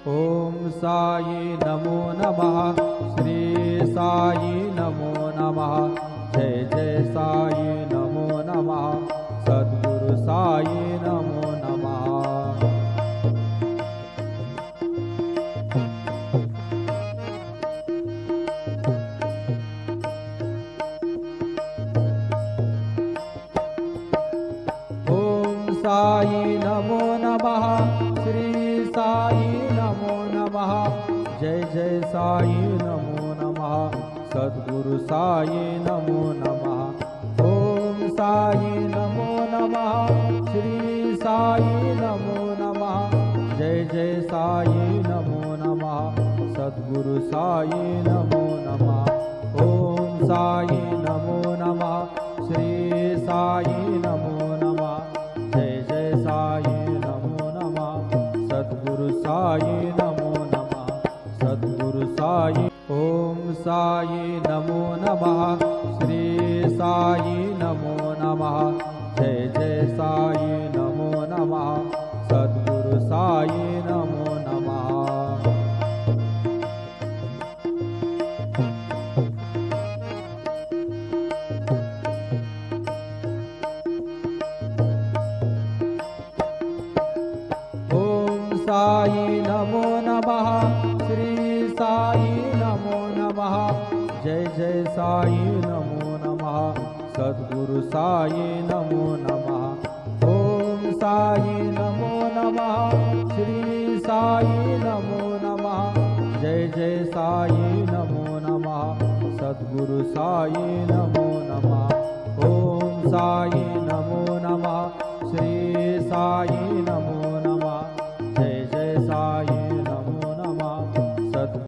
ओम साई नमो नमः। श्री साई नमो नमः। जय जय साई नमो नमः। सद्गुरु साई नमो नमः। साई नमो नमः। श्री साई नमो नमः। जय जय साई नमो नमः। सद्गुरु साई नमो नमः। ओम साई नमो नमः। श्री साई नमो नमः। जय जय साई नमो नमः। सद्गुरु साई नमो नमः। ओम साई नमो नमः। श्री साई नमो नमः। जय जय साई नमो नमः। सद्गुरु साई नमो नमः। सद्गुरु साई। ओम साई नमो नमः। श्री साई नमो नमः। जय जय साई नमो नमः। सद्गुरु साई नमो नमः। साई नमो नमः। श्री साई नमो नमः। जय जय साई नमो नमः। सद्गुरु साई नमो नमः। ओम साई नमो नमः। श्री साई नमो नमः। जय जय साई नमो नमः। सद्गुरु साई नमो नमः। ओम साई नमो नमः। श्री साई नमो